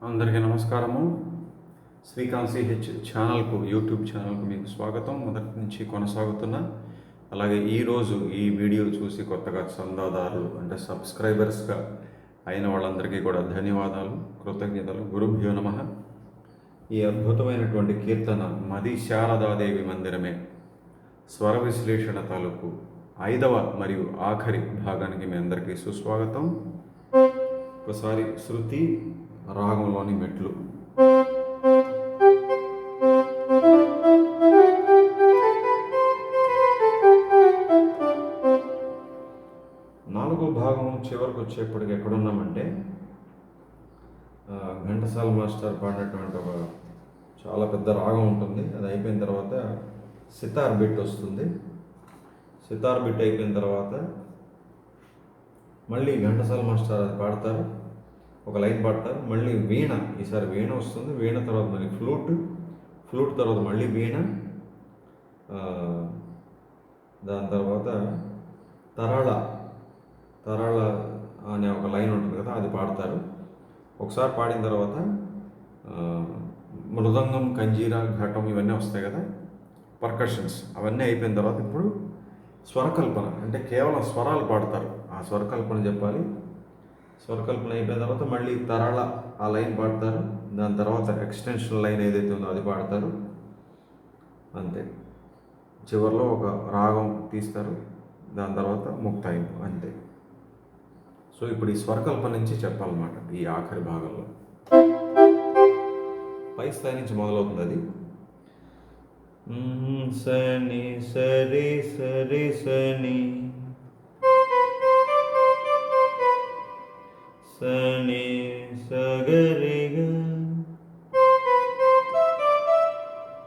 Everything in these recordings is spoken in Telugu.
అందరికీ నమస్కారము. శ్రీకాంత్ సిహెచ్ ఛానల్కు, యూట్యూబ్ ఛానల్కు మీకు స్వాగతం. మొదటి నుంచి కొనసాగుతున్న అలాగే ఈరోజు ఈ వీడియో చూసి కొత్తగా చందాదారులు అంటే సబ్స్క్రైబర్స్గా అయిన వాళ్ళందరికీ కూడా ధన్యవాదాలు, కృతజ్ఞతలు. గురుభ్యో నమః. ఈ అద్భుతమైనటువంటి కీర్తన మది శారదాదేవి మందిరమే స్వర విశ్లేషణ తాలూకు 5వ మరియు ఆఖరి భాగానికి మీ అందరికీ సుస్వాగతం. ఒకసారి శృతి రాగంలోని మెట్లు. నాలుగో భాగం చివరికి వచ్చేప్పటికి ఎక్కడున్నామంటే ఘంటసాల మాస్టర్ పాడినటువంటి ఒక చాలా పెద్ద రాగం ఉంటుంది. అది అయిపోయిన తర్వాత సితార్ బిట్ వస్తుంది. సితార్ బిట్ అయిపోయిన తర్వాత మళ్ళీ ఘంటసాల మాస్టర్ అది పాడతారు, ఒక లైన్ పాడతారు, మళ్ళీ వీణ, ఈసారి వీణ వస్తుంది. వీణ తర్వాత మళ్ళీ ఫ్లూట్ తర్వాత మళ్ళీ వీణ, దాని తర్వాత తరళ అనే ఒక లైన్ ఉంటుంది కదా, అది పాడతారు. ఒకసారి పాడిన తర్వాత మృదంగం, కంజీరా, ఘటం ఇవన్నీ వస్తాయి కదా, పర్కషన్స్, అవన్నీ అయిపోయిన తర్వాత ఇప్పుడు స్వరకల్పన అంటే కేవలం స్వరాలు పాడతారు. ఆ స్వరకల్పన చెప్పాలి. స్వరకల్పన అయిపోయిన తర్వాత మళ్ళీ తరళ ఆ లైన్ పాడతారు. దాని తర్వాత ఎక్స్టెన్షన్ లైన్ ఏదైతే ఉందో అది పాడతారు. అంతే. చివరిలో ఒక రాగం తీస్తారు. దాని తర్వాత ముక్తాయింపు, అంతే. సో ఇప్పుడు ఈ స్వరకల్పన నుంచి చెప్పాలన్నమాట ఈ ఆఖరి భాగంలో. పై స్థాయి నుంచి మొదలవుతుంది అది. సని సరి సరి సని సని సగరిగ,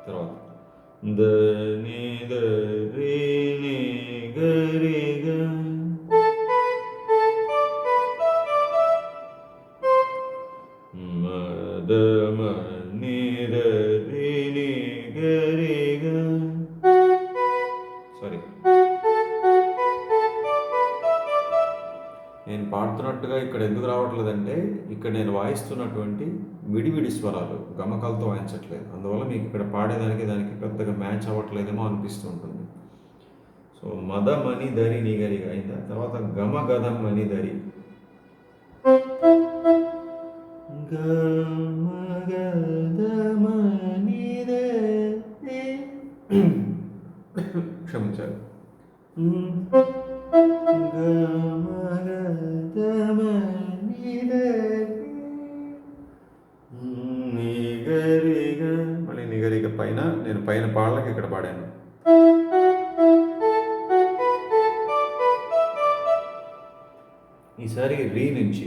తర్వాత దని దరి ని గరిగ, మద మని దరి ని గరిగ. సారీ, నేను పాడుతున్నట్టుగా ఇక్కడ ఎందుకు రావట్లేదంటే ఇక్కడ నేను వాయిస్తున్నటువంటి విడివిడి స్వరాలు గమకాలతో వాయించట్లేదు. అందువల్ల మీకు ఇక్కడ పాడేదానికి దానికి పెద్దగా మ్యాచ్ అవ్వట్లేదేమో అనిపిస్తూ ఉంటుంది. సో మద మని దరి నిగరిగా అయిందా, తర్వాత గమ గదం మని దరి, క్షమించాలి, మళ్ళీ నిగరిగ పైన. నేను పైన పాడలకి ఇక్కడ పాడాను. ఈసారి రీ నుంచి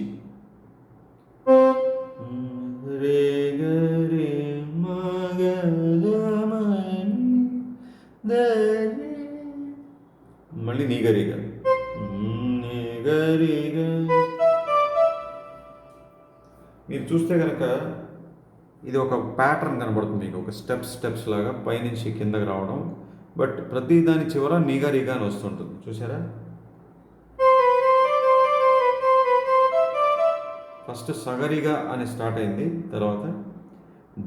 మళ్ళీ నిగరిగ నిగరిగ. మీరు చూస్తే కనుక ఇది ఒక ప్యాటర్న్ కనబడుతుంది మీకు, ఒక స్టెప్స్ లాగా పైనుంచి కిందకి రావడం. బట్ ప్రతి దాని చివర నిగరిగా అని వస్తుంటుంది, చూసారా? ఫస్ట్ సగరిగా అని స్టార్ట్ అయింది, తర్వాత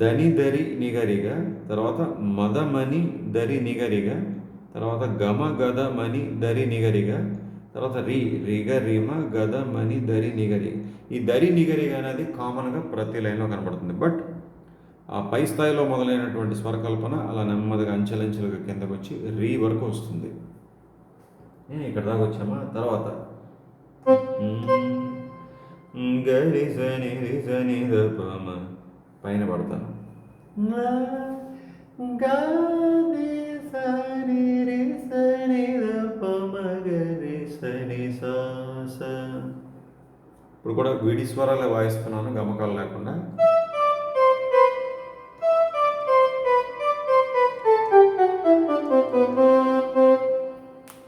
దని దరి నిగరిగ, తర్వాత మదమని దరి నిగరిగ, తర్వాత గమ గద మని దరి నిగరిగ, తర్వాత రిగ రిమ గద మని దరి నిగరి. ఈ దరి నిగరిగ అనేది కామన్గా ప్రతి లైన్లో కనబడుతుంది. బట్ ఆ పై స్థాయిలో మొదలైనటువంటి స్వరకల్పన అలా నెమ్మదిగా అంచెలంచెలుగా కిందకు వచ్చి రీ వరకు వస్తుంది. ఇక్కడ దాకా వచ్చామా? తర్వాత గరి సని రి సని ద పమ పైన పడతాను. ఇప్పుడు కూడా వీడి స్వరాలే వాయిస్తున్నాను, గమకాలు లేకుండా.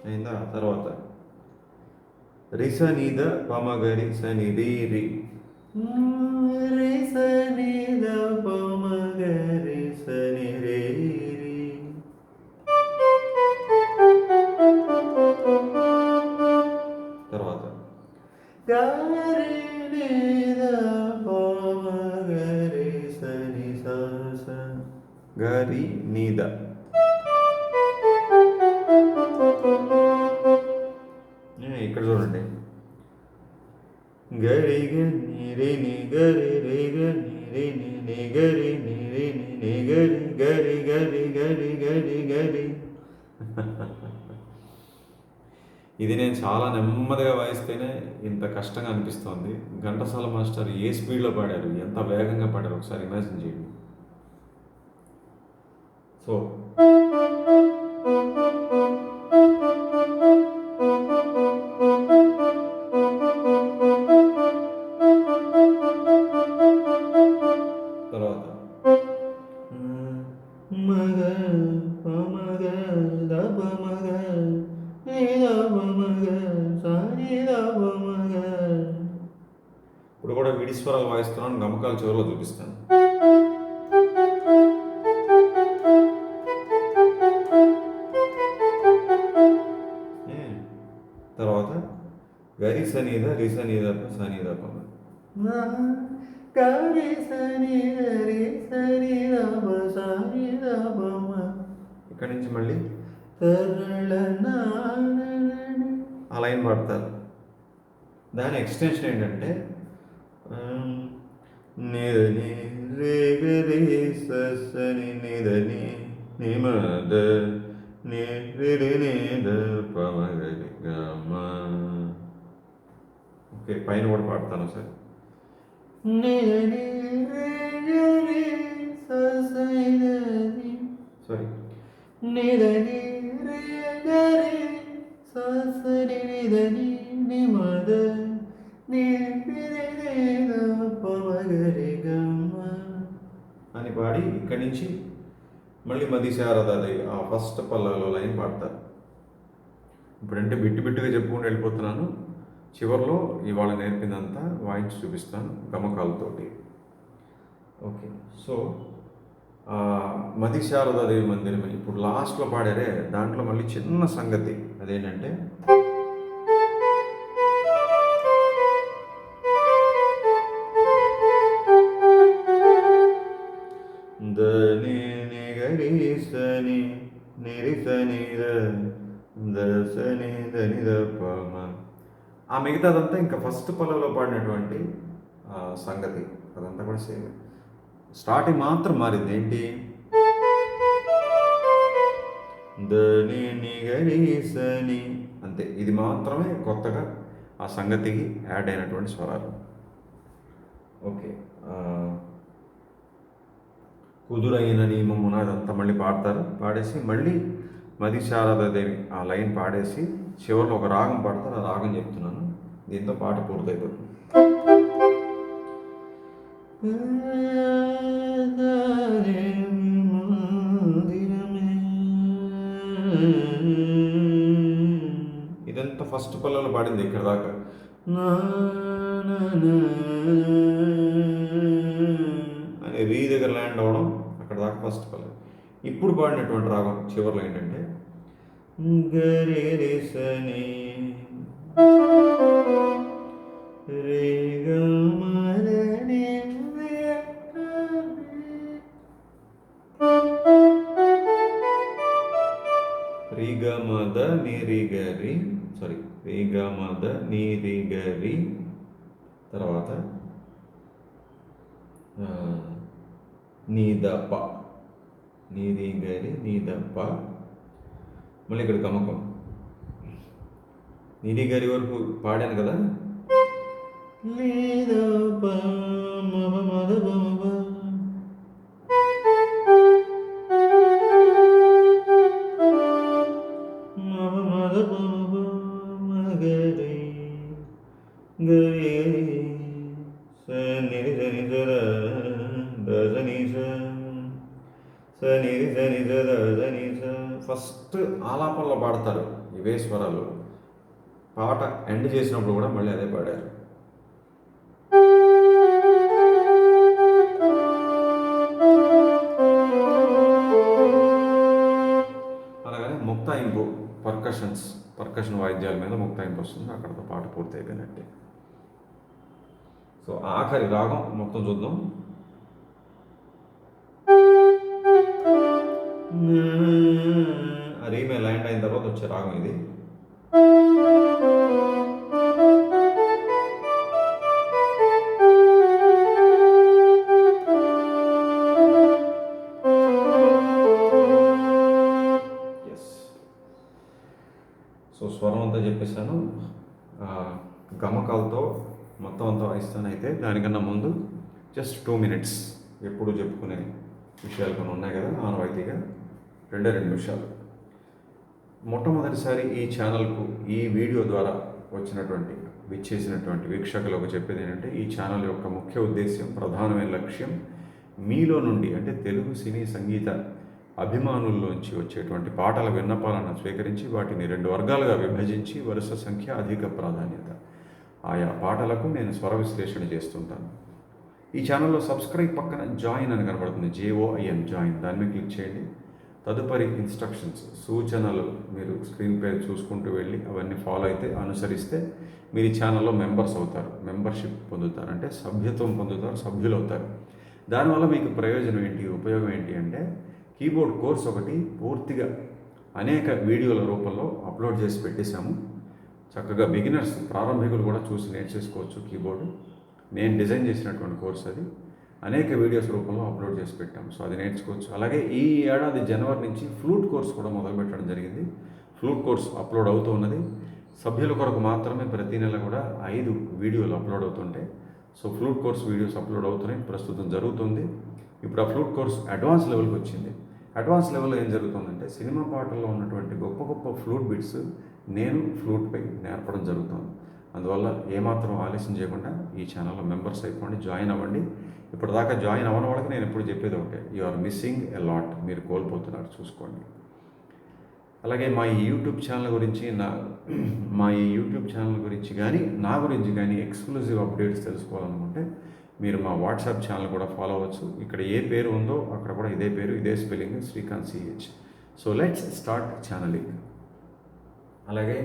అయిందా? తర్వాత రిసనిద పమగరి సని రి రి, రిసనిద పమగరి సని రి రి. తర్వాత గరి నీద. ఇక్కడ చూడండి, గరి గరి ని గరి రే గరి ని గరి ని రే ని గరి గరి గరి గరి గరి గరి. ఇది నేను చాలా నెమ్మదిగా వాయిస్తేనే ఇంత కష్టంగా అనిపిస్తోంది. ఘంటసాల మాస్టర్ ఏ స్పీడ్లో పాడారు, ఎంత వేగంగా పాడారు ఒకసారి ఇమాజిన్ చేయండి. సో తర్వాత మగ పమగ దప మగ మగ సాని మగ. ఇప్పుడు కూడా విడిస్వరాలు వాయిస్తున్నాను, గమకాలు చివరిలో చూపిస్తాను. తర్వాత గరి సనీద రిసనీద సనీద పమ. ఇక్కడి నుంచి మళ్ళీ ఆ లైన్ పాడతారు. దాని ఎక్స్టెన్షన్ ఏంటంటే నిదని రేగరి సని నిదని నిమద నిద పమగరి గమ. ఓకే, పైన కూడా పాడతాను సార్. సారీ, నిదని రేగరి సని నిదని నిమద పమగరి గమ అని పాడి ఇక్కడి నుంచి మళ్ళీ మది శారదాది ఆ ఫస్ట్ పల్లవిలో లైన్ పాడతారు. ఇప్పుడంటే బిట్టుగా చెప్పుకుంటూ వెళ్ళిపోతున్నాను. చివరిలో ఇవాళ నేర్పిందంతా వాయించి చూపిస్తాను గమకాలతోటి. ఓకే, సో మది శారదాదేవి మందిరం ఇప్పుడు లాస్ట్లో పాడారే, దాంట్లో మళ్ళీ చిన్న సంగతి అదేంటంటే దని నిగరి సని నిరి సని దసని దని పమ. ఆ మిగతాదంతా ఇంకా ఫస్ట్ పల్లవిలో పాడినటువంటి సంగతి, అదంతా కూడా సేమ్. స్టార్టింగ్ మాత్రం మారింది, ఏంటి దని నిగరి సని అంతే. ఇది మాత్రమే కొత్తగా ఆ సంగతికి యాడ్ అయినటువంటి స్వరాలు. ఓకే, కుదురైన నియమమున అదంతా మళ్ళీ పాడతారు. పాడేసి మళ్ళీ మది శారదాదేవి ఆ లైన్ పాడేసి చివరిలో ఒక రాగం పాడతారు. ఆ రాగం చెప్తున్నాను, దీంతో పాట పూర్తయిపోతుంది. ఇదంతా ఫస్ట్ పల్లవిలో పాడింది ఇక్కడ దాకా. అని రీ దగ్గర ల్యాండ్ అవ్వడం, అక్కడ దాకా ఫస్ట్ పల్లవి. ఇప్పుడు పాడినటువంటి రాగం చివరిలో ఏంటంటే గరి రి సని రే గమ ని రి గమ ద ని రి గరి, సారీ రి గమ ద ని రి గరి. తర్వాత నీదప నీది గరి నీదప. మళ్ళీ ఇక్కడ గమకం నీది గరి వరకు పాడాను కదా. ఫస్ట్ ఆలాపనలో పాడతారు ఇవే స్వరాలు. పాట ఎండ్ చేసినప్పుడు కూడా మళ్ళీ అదే పాడారు. అలాగనే ముక్తాయింపు పర్కషన్ వాయిద్యాల మీద ముక్తాయింపు వస్తుంది. అక్కడతో పాట పూర్తి అయిపోయినట్టే. సో ఆఖరి రాగం మొత్తం చూద్దాం. ఆ రీమే ల్యాండ్ అయిన తర్వాత వచ్చే రాగం ఇది. ఎస్. సో స్వరం అంతా చెప్పేశాను. గమకాలతో మొత్తం అంతా వాయిస్తాను. అయితే దానికన్నా ముందు జస్ట్ 2 minutes ఎప్పుడు చెప్పుకునే విషయాలు కొన్ని ఉన్నాయి కదా ఆనవాయితీగా, 2 నిమిషాలు. మొట్టమొదటిసారి ఈ ఛానల్కు ఈ వీడియో ద్వారా విచ్చేసినటువంటి వీక్షకులకు చెప్పేది ఏంటంటే, ఈ ఛానల్ యొక్క ముఖ్య ఉద్దేశ్యం, ప్రధానమైన లక్ష్యం మీలో నుండి అంటే తెలుగు సినీ సంగీత అభిమానుల్లోంచి వచ్చేటువంటి పాటల విన్నపాలను స్వీకరించి వాటిని 2 వర్గాలుగా విభజించి వరుస సంఖ్య, అధిక ప్రాధాన్యత ఆయా పాటలకు నేను స్వర విశ్లేషణ చేస్తుంటాను. ఈ ఛానల్లో సబ్స్క్రైబ్ పక్కన జాయిన్ అని కనబడుతుంది, JOIN జాయిన్, దాని మీద క్లిక్ చేయండి. తదుపరి ఇన్స్ట్రక్షన్స్, సూచనలు మీరు స్క్రీన్ పై చూసుకుంటూ వెళ్ళి అవన్నీ ఫాలో అయితే, అనుసరిస్తే మీరు ఈ ఛానల్లో మెంబర్స్ అవుతారు, మెంబర్షిప్ పొందుతారు, అంటే సభ్యత్వం పొందుతారు, సభ్యులు అవుతారు. దానివల్ల మీకు ప్రయోజనం ఏంటి, ఉపయోగం ఏంటి అంటే, కీబోర్డ్ కోర్స్ ఒకటి పూర్తిగా అనేక వీడియోల రూపంలో అప్లోడ్ చేసి పెట్టేశాము. చక్కగా బిగినర్స్, ప్రారంభికులు కూడా చూసి నేర్చేసుకోవచ్చు కీబోర్డు. నేను డిజైన్ చేసినటువంటి కోర్స్ అది. అనేక వీడియోస్ రూపంలో అప్లోడ్ చేసి పెట్టాము. సో అది నేర్చుకోవచ్చు. అలాగే ఈ ఏడాది జనవరి నుంచి ఫ్లూట్ కోర్స్ కూడా మొదలుపెట్టడం జరిగింది. ఫ్లూట్ కోర్స్ అప్లోడ్ అవుతూ ఉన్నది. సభ్యుల కొరకు మాత్రమే ప్రతి నెల కూడా 5 వీడియోలు అప్లోడ్ అవుతుంటాయి. So flute course videos upload అవుతున్నాయి, ప్రస్తుతం జరుగుతుంది. ఇప్పుడు ఆ ఫ్లూట్ కోర్స్ అడ్వాన్స్ లెవెల్కి వచ్చింది. అడ్వాన్స్ లెవెల్లో ఏం జరుగుతుందంటే, సినిమా పాటల్లో ఉన్నటువంటి గొప్ప గొప్ప ఫ్లూట్ బిట్స్ నేను ఫ్లూట్పై నేర్పడం జరుగుతుంది. అందువల్ల ఏమాత్రం ఆలస్యం చేయకుండా ఈ ఛానల్లో మెంబర్స్ అయిపోండి, జాయిన్ అవ్వండి. ఇప్పటిదాకా జాయిన్ అవ్వని వాళ్ళకి నేను ఎప్పుడు చెప్పేది ఒకటే, you are missing a lot, మీరు కోల్పోతున్నారు, చూసుకోండి. అలాగే మా ఈ యూట్యూబ్ ఛానల్ గురించి కానీ నా గురించి కానీ ఎక్స్క్లూజివ్ అప్డేట్స్ తెలుసుకోవాలనుకుంటే మీరు మా వాట్సాప్ ఛానల్ కూడా ఫాలో అవ్వచ్చు. ఇక్కడ ఏ పేరు ఉందో అక్కడ కూడా ఇదే పేరు, ఇదే spelling, Srikanth CH. So let's start channelling. అలాగే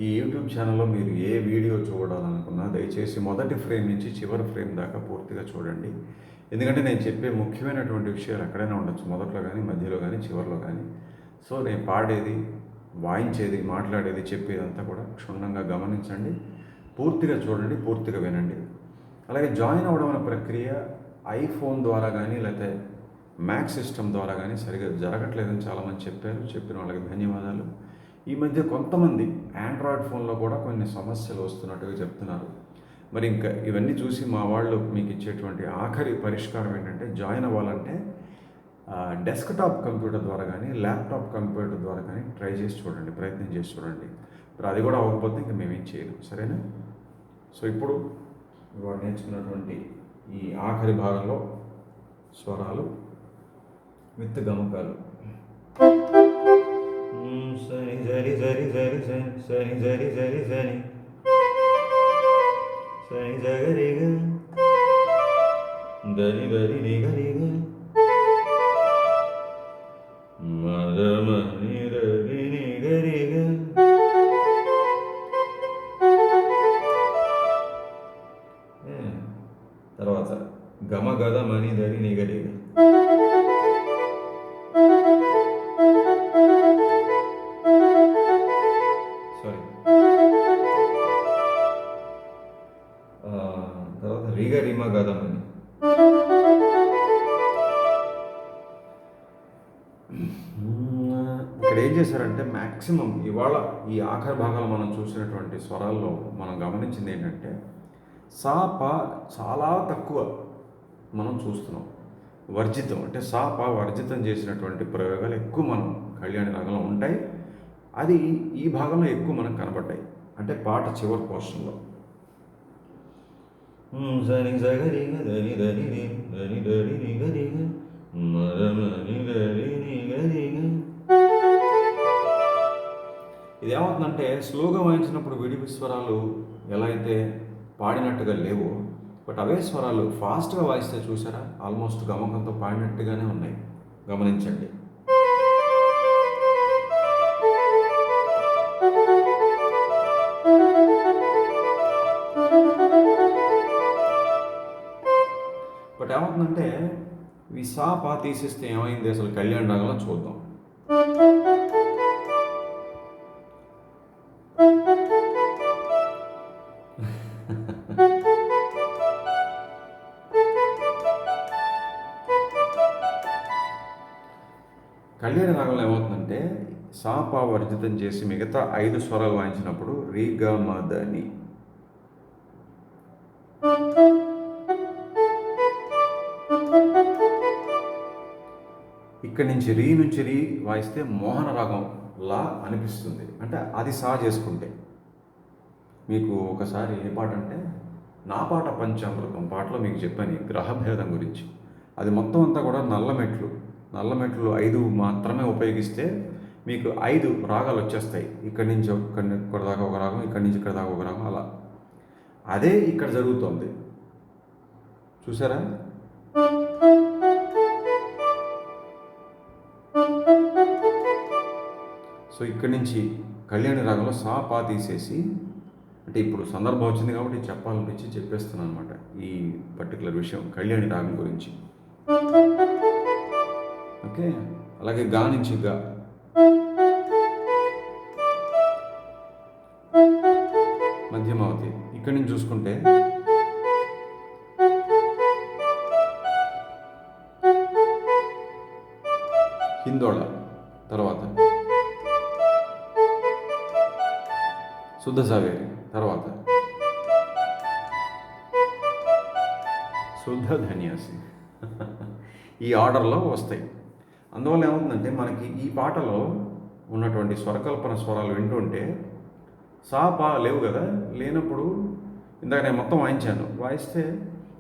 ఈ యూట్యూబ్ ఛానల్లో మీరు ఏ వీడియో చూడాలనుకున్నా దయచేసి మొదటి ఫ్రేమ్ నుంచి చివరి ఫ్రేమ్ దాకా పూర్తిగా చూడండి. ఎందుకంటే నేను చెప్పే ముఖ్యమైనటువంటి విషయాలు ఎక్కడైనా ఉండొచ్చు, మొదట్లో కానీ, మధ్యలో కానీ, చివరిలో కానీ. సో నేను పాడేది, వాయించేది, మాట్లాడేది, చెప్పేదంతా కూడా క్షుణ్ణంగా గమనించండి, పూర్తిగా చూడండి, పూర్తిగా వినండి. అలాగే జాయిన్ అవ్వడం అనే ప్రక్రియ ఐఫోన్ ద్వారా కానీ లేకపోతే మ్యాక్ సిస్టమ్ ద్వారా కానీ సరిగా జరగట్లేదని చాలామంది చెప్పారు. చెప్పిన వాళ్ళకి ధన్యవాదాలు. ఈ మధ్య కొంతమంది ఆండ్రాయిడ్ ఫోన్లో కూడా కొన్ని సమస్యలు వస్తున్నట్టుగా చెప్తున్నారు. మరి ఇంకా ఇవన్నీ చూసి మా వాళ్ళు మీకు ఇచ్చేటువంటి ఆఖరి పరిష్కారం ఏంటంటే, జాయిన్ అవ్వాలంటే డెస్క్టాప్ కంప్యూటర్ ద్వారా కానీ, ల్యాప్టాప్ కంప్యూటర్ ద్వారా కానీ ట్రై చేసి చూడండి, ప్రయత్నం చేసి చూడండి. మరి అది కూడా అవ్వకపోతే ఇంకా మేమేం చేయలేం, సరేనా? సో ఇప్పుడు ఇవాళ నేర్చుకున్నటువంటి ఈ ఆఖరి భాగంలో స్వరాలు విత్ గమకాలు. సని జరి జరి జరి సని సని జరి జరి సని సని జగరిగ దరి దరి నిగరిగ మదమని దరి నిగరిగ. తర్వాత గమ గద మని దరి నిగరిగ. సారీ, తర్వాత రిగ రిమ గదమని. ఇక్కడ ఏం చేశారంటే, మ్యాక్సిమం ఇవాళ ఈ ఆఖరి భాగాలు మనం చూసినటువంటి స్వరాల్లో మనం గమనించింది ఏంటంటే, సా పా చాలా తక్కువ మనం చూస్తున్నాం. వర్జితం అంటే సా పా వర్జితం చేసినటువంటి ప్రయోగాలు ఎక్కువ మనం కళ్యాణి రాగంలో ఉంటాయి. అది ఈ భాగంలో ఎక్కువ మనకు కనబడ్డాయి, అంటే పాట చివరి పోర్షన్లో. సని సగరిగ దని దని దని దని నిగరిగ మరమని దరి నిగరిగ. ఇది ఏమవుతుందంటే, స్లోగా వాయించినప్పుడు విడివి స్వరాలు ఎలా అయితే పాడినట్టుగా లేవో, బట్ అవే స్వరాలు ఫాస్ట్గా వాయిస్తే చూసారా, ఆల్మోస్ట్ గమకంతో పాడినట్టుగానే ఉన్నాయి. గమనించండి. బట్ ఏమవుతుందంటే, ఈ సా పా తీసేస్తే ఏమైంది అసలు కళ్యాణ రాగంలో చూద్దాం. కళ్యాణ రాగంలో ఏమవుతుందంటే సా పా వర్జితం చేసి మిగతా 5 స్వరాలు వాయించినప్పుడు రీ గా మా దని ఇక్కడి నుంచి రీ వాయిస్తే మోహన రాగం లా అనిపిస్తుంది. అంటే అది సా చేసుకుంటే మీకు ఒకసారి ఏ పాట అంటే నా పాట పంచామృతం పాటలో మీకు చెప్పాను ఈ గ్రహభేదం గురించి. అది మొత్తం అంతా కూడా నల్లమెట్లు 5 మాత్రమే ఉపయోగిస్తే మీకు 5 రాగాలు వచ్చేస్తాయి. ఇక్కడి నుంచి ఇక్కడ దాకా ఒక రాగం, ఇక్కడి నుంచి ఇక్కడ దాకా ఒక రాగం, అలా. అదే ఇక్కడ జరుగుతోంది, చూసారా? సో ఇక్కడి నుంచి కళ్యాణి రాగంలో సా పా తీసేసి, అంటే ఇప్పుడు సందర్భం వచ్చింది కాబట్టి చెప్పాలనిపించి చెప్పేస్తున్నాను అనమాట ఈ పర్టికులర్ విషయం కళ్యాణి రాగం గురించి. ఓకే, అలాగే గా నుంచి గా, మధ్యమావతి. ఇక్కడి నుంచి చూసుకుంటే హిందోళ, తర్వాత శుద్ధ సావేరి, తర్వాత శుద్ధ ధన్యాసి. ఈ ఆర్డర్లో వస్తాయి. అందువల్ల ఏమవుతుందంటే మనకి ఈ పాటలో ఉన్నటువంటి స్వరకల్పన స్వరాలు వింటుంటే సా పా లేవు కదా, లేనప్పుడు ఇందాక నేను మొత్తం వాయిస్తే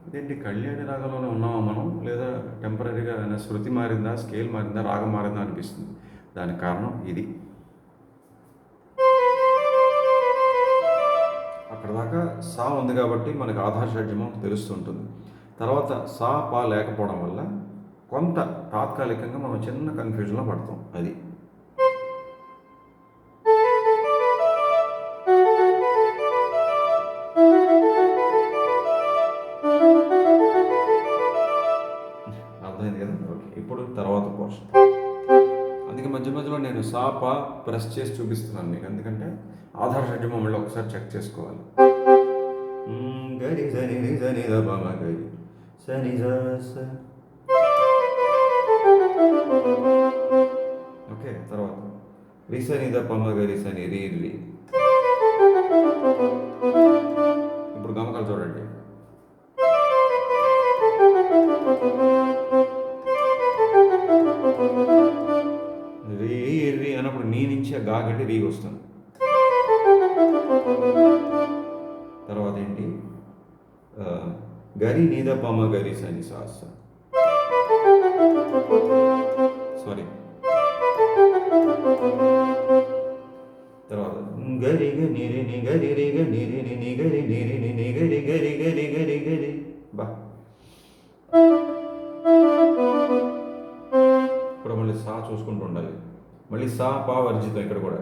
ఇదేంటి కళ్యాణి రాగంలోనే ఉన్నామా మనం, లేదా టెంపరీగా శృతి మారిందా, స్కేల్ మారిందా, రాగం మారిందా అనిపిస్తుంది. దానికి కారణం ఇది. అక్కడ దాకా సా ఉంది కాబట్టి మనకు ఆధార షడ్జమం తెలుస్తుంటుంది. తర్వాత సా పా లేకపోవడం వల్ల కొంత తాత్కాలికంగా మనం చిన్న కన్ఫ్యూజన్లో పడతాం. అది అర్థమైంది కదా? ఓకే, ఇప్పుడు తర్వాత పోర్షన్. అందుకే మధ్యలో నేను సా పా ప్రెస్ చేసి చూపిస్తున్నాను మీకు, ఎందుకంటే ఆధార షడ్జమం మళ్ళీ ఒకసారి చెక్ చేసుకోవాలి. గరి సని రి సని ద ప మ గరి సని స స. ఓకే, తర్వాత రి సని ద ప మ గరి సని రి రి. ఇప్పుడు గమకాలు చూడండి. రీ రి అన్నప్పుడు నీ నుంచి గా గట్టి రీ వస్తుంది. తర్వాత ఏంటి, గరి నీద పమ గరి సని సాస, సారీ. తర్వాత గరి గ నిరి ని గరి రి గ నిరి ని ని గరి నిరి ని ని గరి గరి గరి గరి గరి బా. ఇప్పుడు మళ్ళీ సా చూసుకుంటూ ఉండాలి. మళ్ళీ సా పా వర్జితం ఇక్కడ కూడా.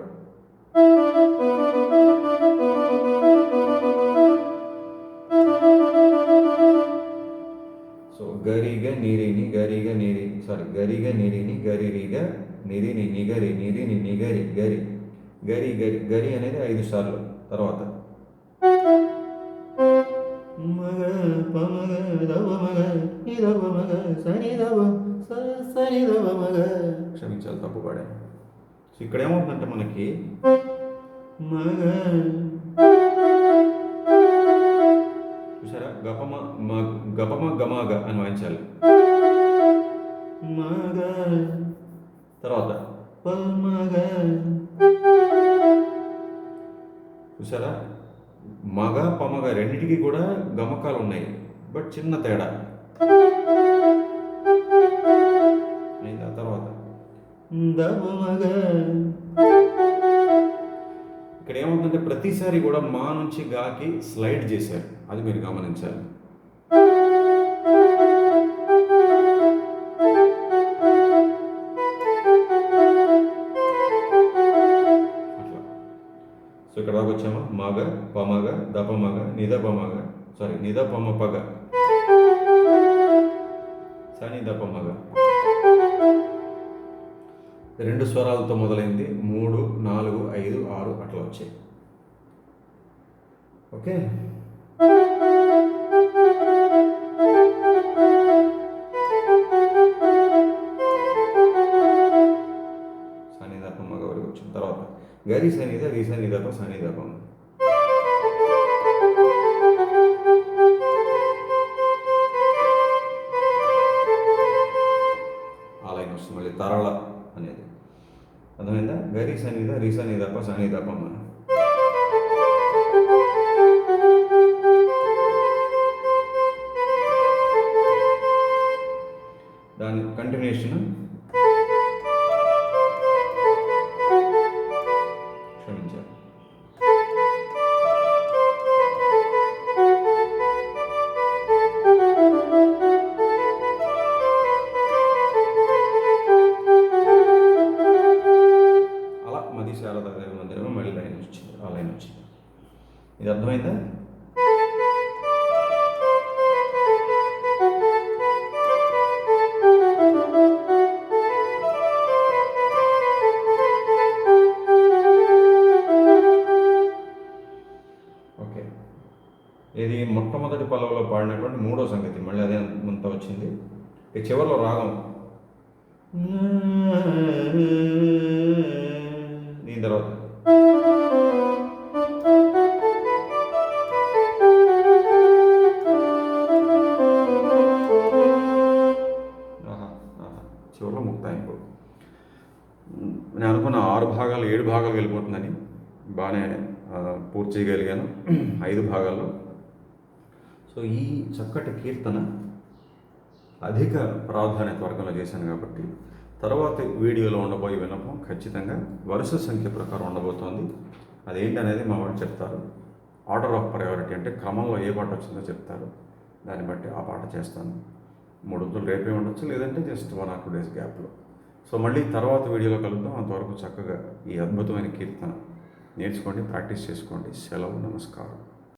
సో గరిగ నిరిని గరిగ నిరి, సారీ గరిగ నిరిని గరిరిగ నిరిని నిగరి నిరిని నిగరి గరి గరి గరి గరి అనేది 5 సార్లు. తర్వాత మగ పమగ దవ మగ నిదవ మగ సని దవ సని దవ మగ. క్షమించాలి, తప్పు పాడాను. సో ఇక్కడ ఏమవుతుందంటే మనకి మగ, చూసారా, గపమ గమాగ అని వాయించాలి. మగ, తర్వాత పమగ, చూసారా, మగ పమగ రెండింటికి కూడా గమకాలు ఉన్నాయి, బట్ చిన్న తేడా అయిందా. తర్వాత దమగ. ఇక్కడ ఏమవుతుందంటే ప్రతిసారి కూడా మా నుంచి గాకి స్లైడ్ చేశారు, అది మీరు గమనించాలి. అట్లా. సో ఇక్కడ దాకా వచ్చామా, మగ పమగ దపమగ నిద పమగ, సారీ నిద పమ పగ సని దపమగ. రెండు స్వరాలతో మొదలైంది. 3, 4, 5, 6 అట్లా వచ్చాయి. ఓకే. సని దపమగ వరకు వచ్చిన తర్వాత గరి సనిద రి సని దప సని దపమ. ఆలయం వస్తుంది మళ్ళీ తరళ అనేది. అర్థమైందా? గరి సనిద రి సని దప సని దపమ. దాని కంటిన్యూషన్ క్షమించారు. అలా మది శారదాదేవి మందిరంలో మళ్ళీ లైన్ వచ్చింది, ఆ లైన్ వచ్చింది. ఇది అర్థమైందా? ఓకే. ఇది మొట్టమొదటి పల్లవిలో పాడినటువంటి మూడో సంగతి, మళ్ళీ అదే అంత వచ్చింది. ఇక చివరిలో రాగం దీని తర్వాత చివరిలో ముక్తాయింపు. నేను అనుకున్న 6 భాగాలు 7 భాగాలు వెళ్ళిపోతుందని బాగానే పూర్తి చేయగలిగాను 5 భాగాల్లో. సో ఈ చక్కటి కీర్తన అధిక ప్రాధాన్యత వర్గంలో చేశాను కాబట్టి తర్వాత వీడియోలో ఉండబోయే విన్నపం ఖచ్చితంగా వరుస సంఖ్య ప్రకారం ఉండబోతోంది. అదేంటి అనేది మా వాళ్ళు చెప్తారు. ఆర్డర్ ఆఫ్ ప్రయారిటీ అంటే క్రమంలో ఏ పాట వచ్చిందో చెప్తారు. దాన్ని బట్టి ఆ పాట చేస్తాను. 3 రోజులు రేపే ఉండొచ్చు, లేదంటే జస్ట్ 1 or 2 days గ్యాప్లో. సో మళ్ళీ తర్వాత వీడియోలో కలుద్దాం. అంతవరకు చక్కగా ఈ అద్భుతమైన కీర్తన నేర్చుకోండి, ప్రాక్టీస్ చేసుకోండి. సెలవు, నమస్కారం.